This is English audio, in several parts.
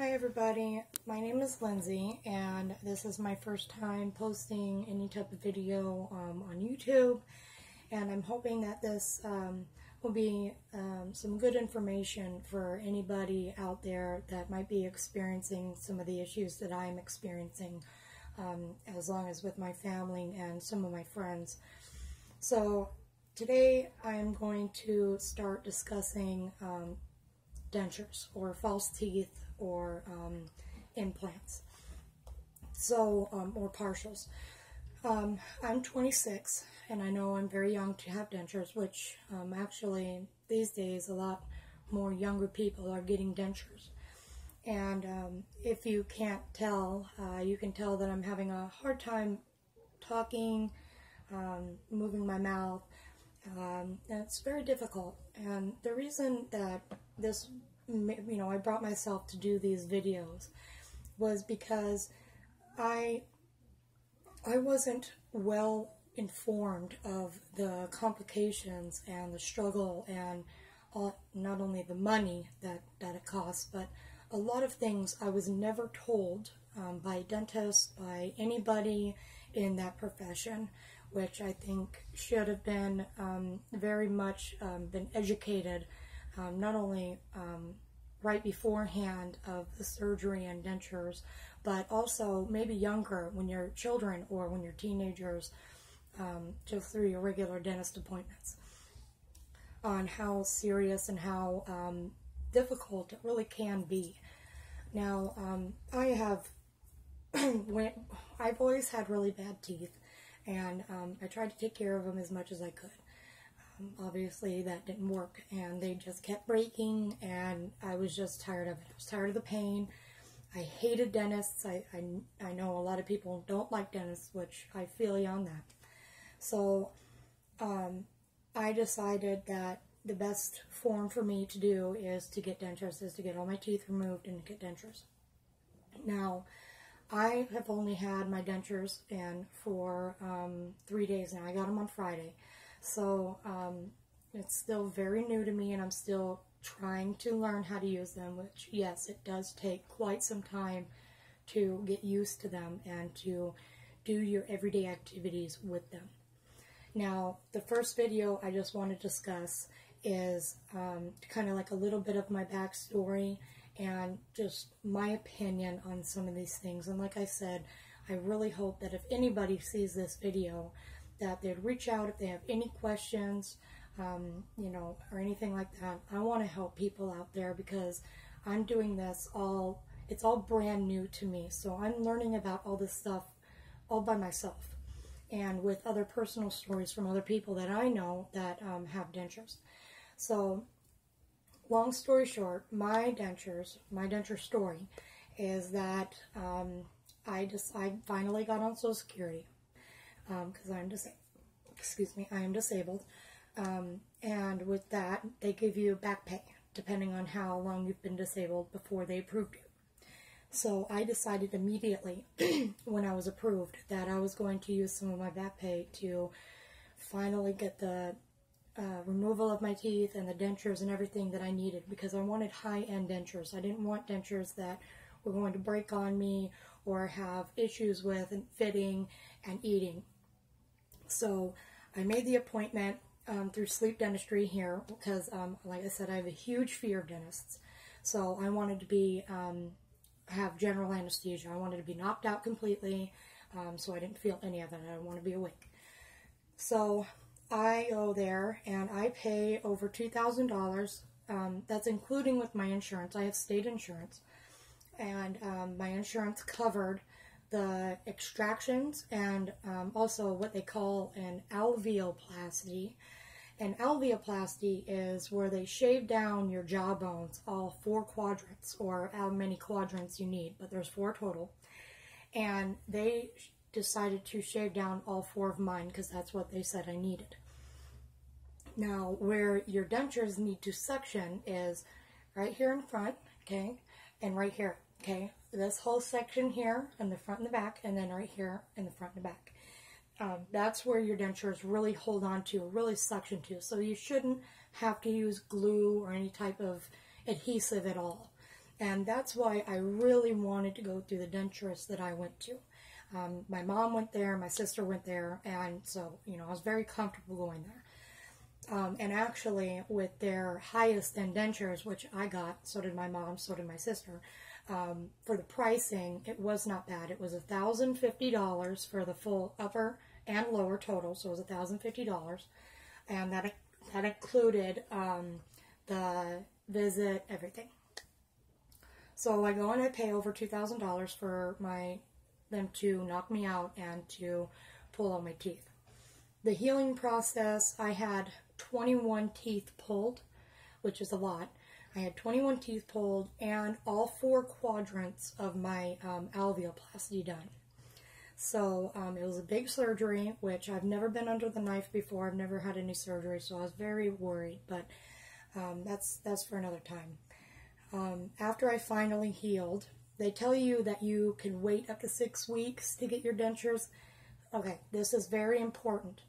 Hi everybody, my name is Lindsay and this is my first time posting any type of video on YouTube, and I'm hoping that this will be some good information for anybody out there that might be experiencing some of the issues that I'm experiencing, as long as with my family and some of my friends. So today I am going to start discussing dentures or false teeth or implants, so or partials. I'm 26 and I know I'm very young to have dentures, which actually these days a lot more younger people are getting dentures. And if you can't tell, you can tell that I'm having a hard time talking, moving my mouth. And it's very difficult, and the reason that this, I brought myself to do these videos was because I wasn't well informed of the complications and the struggle and not only the money that it costs, but a lot of things I was never told by dentists, by anybody in that profession, which I think should have been very much been educated, not only right beforehand of the surgery and dentures, but also maybe younger when you're children or when you're teenagers, just through your regular dentist appointments, on how serious and how difficult it really can be. Now, I've always had really bad teeth, and I tried to take care of them as much as I could. Obviously that didn't work, and they just kept breaking, and I was just tired of it. I was tired of the pain. I hated dentists. I know a lot of people don't like dentists, which I feel you on that. So I decided that the best form for me to do is to get dentures, is to get all my teeth removed and get dentures. Now, I have only had my dentures in for 3 days now. I got them on Friday. So it's still very new to me, and I'm still trying to learn how to use them, which, yes, it does take quite some time to get used to them and to do your everyday activities with them. Now, the first video I just want to discuss is kind of like a little bit of my backstory and just my opinion on some of these things. And like I said, I really hope that if anybody sees this video, that they'd reach out if they have any questions, or anything like that. I want to help people out there because I'm doing this it's all brand new to me. So I'm learning about all this stuff all by myself, and with other personal stories from other people that I know that have dentures. So long story short, my denture story is that I finally got on Social Security because I am disabled, and with that they give you back pay depending on how long you've been disabled before they approved you. So I decided immediately when I was approved that I was going to use some of my back pay to finally get the removal of my teeth and the dentures and everything that I needed, because I wanted high-end dentures. I didn't want dentures that were going to break on me or have issues with and fitting and eating. So I made the appointment through sleep dentistry here because, like I said, I have a huge fear of dentists. So I wanted to have general anesthesia. I wanted to be knocked out completely, so I didn't feel any of it. I didn't want to be awake. So I go there and I pay over $2,000. That's including with my insurance. I have state insurance, and my insurance covered the extractions and also what they call an alveoplasty. An alveoplasty is where they shave down your jaw bones, all 4 quadrants, or how many quadrants you need, but there's 4 total. And they decided to shave down all 4 of mine because that's what they said I needed. Now, where your dentures need to suction is right here in front, okay, and right here, okay. This whole section here in the front and the back, and then right here in the front and the back. That's where your dentures really hold on to, really suction to. So you shouldn't have to use glue or any type of adhesive at all. And that's why I really wanted to go through the denturist that I went to. My mom went there, my sister went there, and so, you know, I was very comfortable going there. And actually, with their highest end dentures, which I got, so did my mom, so did my sister, for the pricing, it was not bad. It was $1,050 for the full upper and lower total, so it was $1,050. And that included the visit, everything. So I go and I pay over $2,000 for them to knock me out and to pull all my teeth. The healing process, I had 21 teeth pulled, which is a lot. I had 21 teeth pulled and all 4 quadrants of my alveoplasty done. So it was a big surgery, which I've never been under the knife before. I've never had any surgery, so I was very worried, but that's for another time. After I finally healed, they tell you that you can wait up to 6 weeks to get your dentures. Okay, this is very important.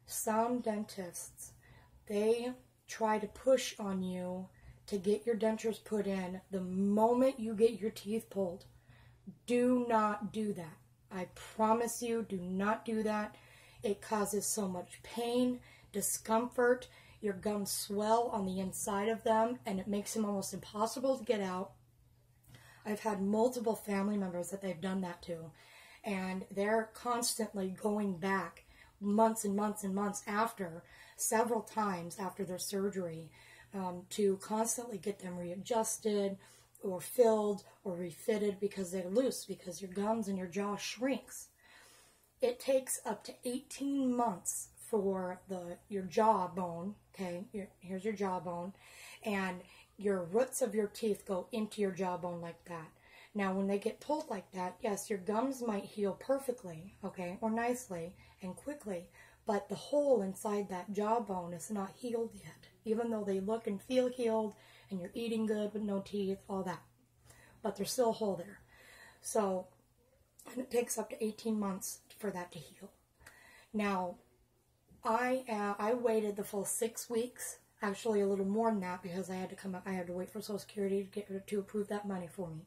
Some dentists, they try to push on you to get your dentures put in the moment you get your teeth pulled. Do not do that. I promise you, do not do that. It causes so much pain, discomfort. Your gums swell on the inside of them, and it makes them almost impossible to get out. I've had multiple family members that they've done that to, and they're constantly going back months and months and months after, several times after their surgery, to constantly get them readjusted or filled or refitted because they're loose, because your gums and your jaw shrinks. It takes up to 18 months for your jawbone, okay, here's your jawbone, and your roots of your teeth go into your jawbone like that. Now, when they get pulled like that, yes, your gums might heal perfectly, okay, or nicely and quickly, but the hole inside that jawbone is not healed yet, even though they look and feel healed and you're eating good with no teeth, all that. But there's still a hole there. So, and it takes up to 18 months for that to heal. Now, I waited the full 6 weeks, actually a little more than that, because I had to wait for Social Security to approve that money for me.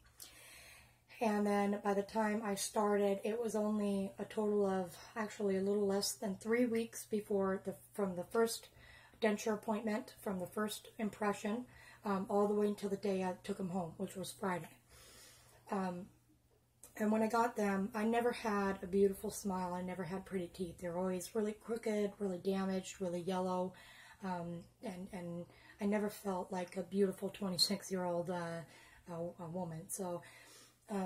And then by the time I started, it was only a total of actually a little less than 3 weeks from the first denture appointment, from the first impression, all the way until the day I took them home, which was Friday. And when I got them, I never had a beautiful smile. I never had pretty teeth. They were always really crooked, really damaged, really yellow, and I never felt like a beautiful 26-year-old woman. So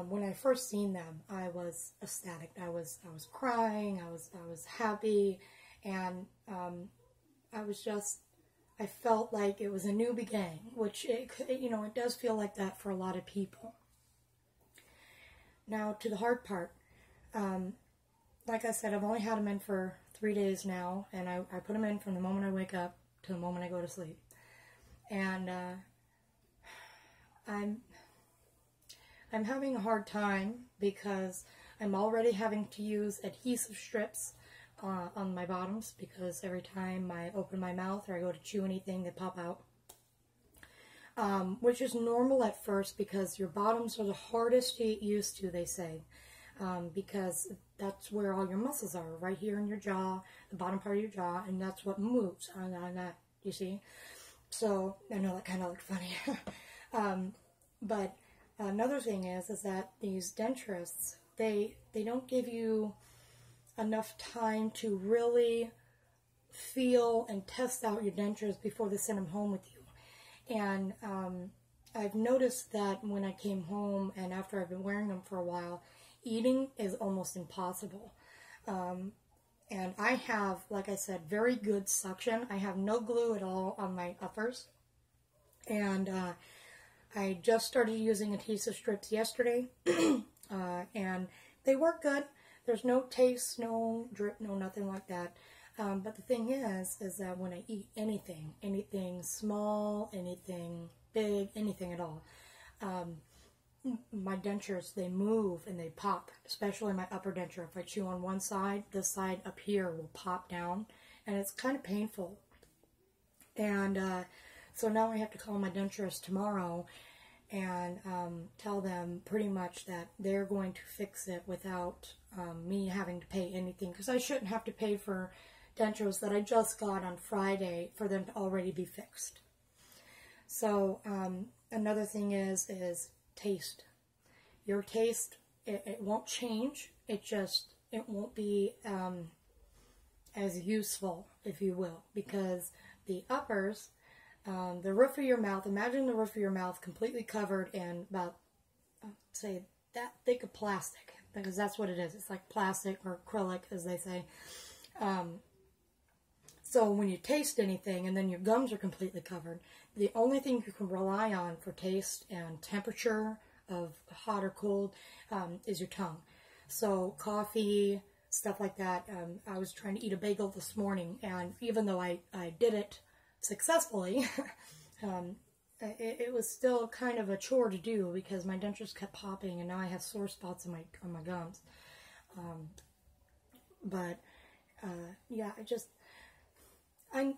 when I first seen them, I was ecstatic. I was crying. I was happy, and I felt like it was a new beginning, which it does feel like that for a lot of people. Now, to the hard part, like I said, I've only had them in for 3 days now, and I put them in from the moment I wake up to the moment I go to sleep. And I'm having a hard time because I'm already having to use adhesive strips on my bottoms, because every time I open my mouth or I go to chew anything, they pop out. Which is normal at first, because your bottoms are the hardest to get used to, they say, because that's where all your muscles are, right here in your jaw, the bottom part of your jaw, and that's what moves on that, you see? So, I know that kind of looked funny. But another thing is that these denturists, they don't give you enough time to really feel and test out your dentures before they send them home with you. And I've noticed that when I came home and after I've been wearing them for a while, eating is almost impossible. And I have, like I said, very good suction. I have no glue at all on my uppers. And I just started using adhesive strips yesterday. And they work good. There's no taste, no drip, no nothing like that. But the thing is that when I eat anything small, anything big, anything at all, my dentures, they move and they pop, especially my upper denture. If I chew on one side, this side up here will pop down, and it's kind of painful. And so now I have to call my denturist tomorrow, and tell them pretty much that they're going to fix it without me having to pay anything, because I shouldn't have to pay for dentures that I just got on Friday for them to already be fixed. So another thing is taste. Your taste, it won't change. It won't be as useful, if you will, because the uppers, the roof of your mouth, imagine the roof of your mouth completely covered in about, say, that thick of plastic, because that's what it is. It's like plastic or acrylic, as they say. So when you taste anything and then your gums are completely covered, the only thing you can rely on for taste and temperature of hot or cold is your tongue. So coffee, stuff like that. I was trying to eat a bagel this morning, and even though I did it successfully, it was still kind of a chore to do because my dentures kept popping, and now I have sore spots on my gums. Yeah,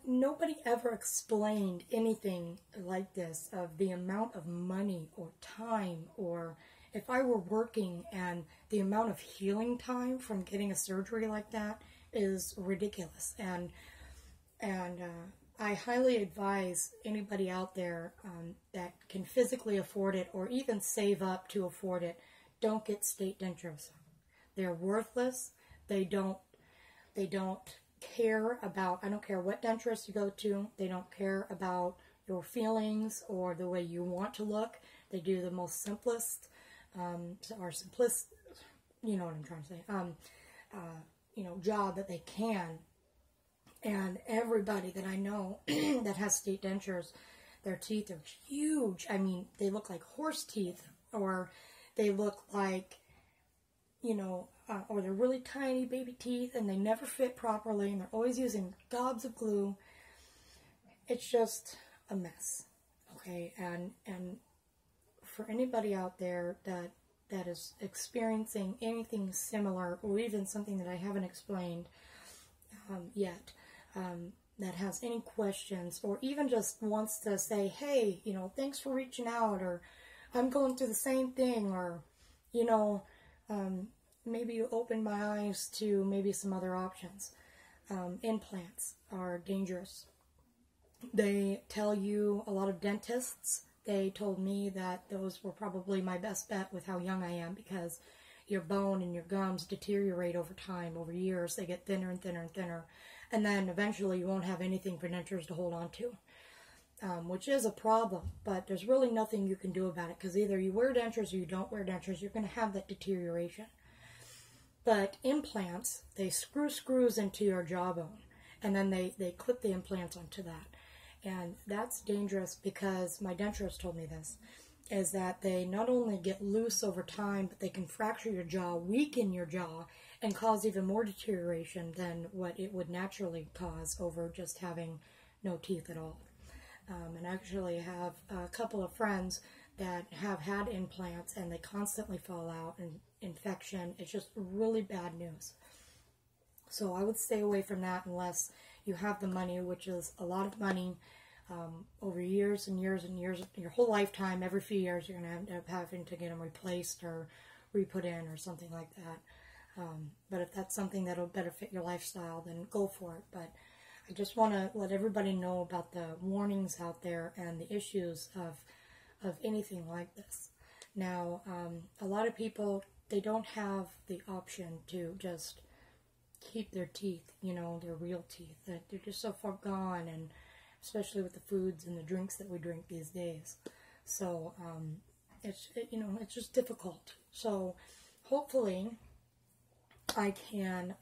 nobody ever explained anything like this, of the amount of money or time, or if I were working, and the amount of healing time from getting a surgery like that is ridiculous. And I highly advise anybody out there that can physically afford it, or even save up to afford it, don't get state dentures. They're worthless. They don't care about, I don't care what denturist you go to, they don't care about your feelings or the way you want to look. They do the most simplest, you know what I'm trying to say, job that they can. And everybody that I know that has state dentures, their teeth are huge. I mean, they look like horse teeth, or they look like, or they're really tiny baby teeth, and they never fit properly, and they're always using gobs of glue. It's just a mess, okay? And for anybody out there that is experiencing anything similar, or even something that I haven't explained yet, that has any questions, or even just wants to say, hey, thanks for reaching out, or I'm going through the same thing, or, maybe you opened my eyes to maybe some other options. Implants are dangerous. They tell you, a lot of dentists, they told me that those were probably my best bet with how young I am, because your bone and your gums deteriorate over time, over years. They get thinner and thinner and thinner. And then eventually you won't have anything for dentures to hold on to, which is a problem. But there's really nothing you can do about it, because either you wear dentures or you don't wear dentures. You're going to have that deterioration. But implants, they screw screws into your jawbone, and then they clip the implants onto that. And that's dangerous, because my denturist told me this, is that they not only get loose over time, but they can fracture your jaw, weaken your jaw, and cause even more deterioration than what it would naturally cause over just having no teeth at all. And I actually have a couple of friends that have had implants, and they constantly fall out, and infection. It's just really bad news. So I would stay away from that unless you have the money, which is a lot of money, over years and years and years, your whole lifetime. Every few years you're going to end up having to get them replaced or re-put in or something like that. But if that's something that'll better fit your lifestyle, then go for it. But I just want to let everybody know about the warnings out there and the issues of anything like this. Now, a lot of people, they don't have the option to just keep their teeth, their real teeth. That they're just so far gone, and especially with the foods and the drinks that we drink these days. So, it's just difficult. So, hopefully, I can,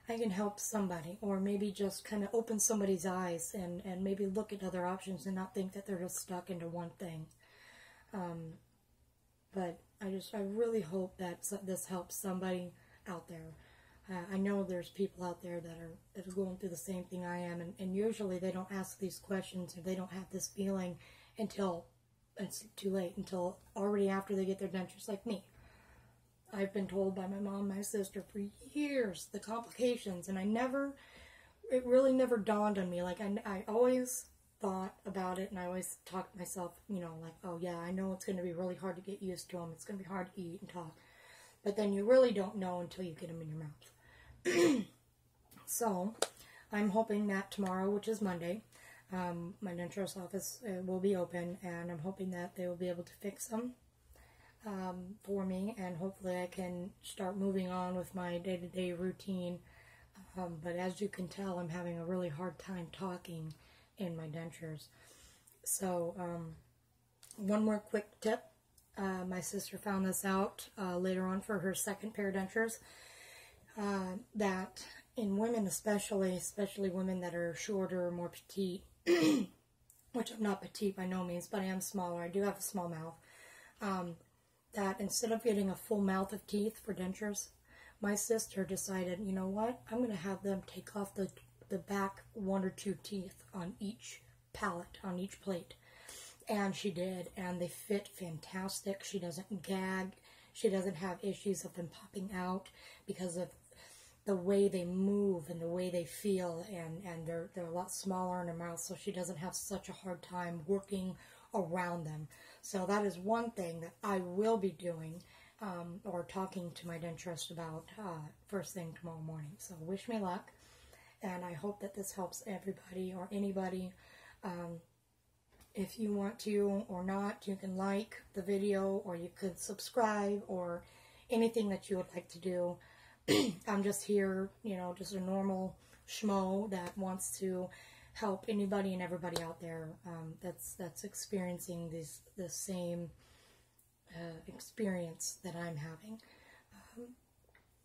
I can help somebody, or maybe just kind of open somebody's eyes and maybe look at other options and not think that they're just stuck into one thing. But I really hope that this helps somebody out there. I know there's people out there that are going through the same thing I am, and usually they don't ask these questions, or they don't have this feeling until it's too late, until already after they get their dentures, like me. I've been told by my mom, my sister, for years, the complications, and it really never dawned on me. Like, I always thought about it, and I always talk to myself, you know, like, oh yeah, I know it's going to be really hard to get used to them. It's going to be hard to eat and talk. But then you really don't know until you get them in your mouth. So, I'm hoping that tomorrow, which is Monday, my dentist office will be open, and I'm hoping that they will be able to fix them for me, and hopefully I can start moving on with my day-to-day routine. But as you can tell, I'm having a really hard time talking in my dentures. So, one more quick tip. My sister found this out later on for her second pair of dentures, that in women especially women that are shorter, more petite, which I'm not petite by no means, but I am smaller. I do have a small mouth. That instead of getting a full mouth of teeth for dentures, my sister decided, you know what, I'm going to have them take off the back 1 or 2 teeth on each palate, on each plate. And she did, and they fit fantastic. She doesn't gag. She doesn't have issues of them popping out because of the way they move and the way they feel, and they're a lot smaller in her mouth, so she doesn't have such a hard time working around them. So that is one thing that I will be doing, or talking to my dentist about first thing tomorrow morning. So wish me luck, and I hope that this helps everybody or anybody. If you want to or not, you can like the video, or you could subscribe, or anything that you would like to do. I'm just here, you know, just a normal schmo that wants to help anybody and everybody out there that's experiencing the same experience that I'm having.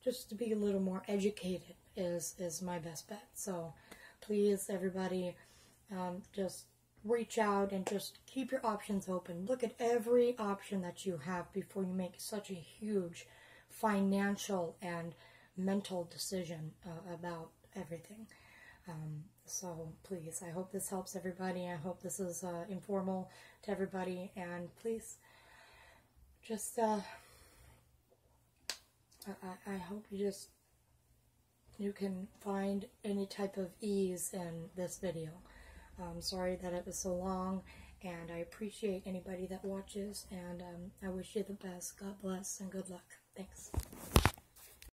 Just to be a little more educated is my best bet. So please, everybody, just reach out and just keep your options open. Look at every option that you have before you make such a huge financial and mental decision about everything. So please, I hope this helps everybody. I hope this is informal to everybody, and please just I hope you can find any type of ease in this video. I'm sorry that it was so long, and I appreciate anybody that watches, and I wish you the best. God bless and good luck. Thanks.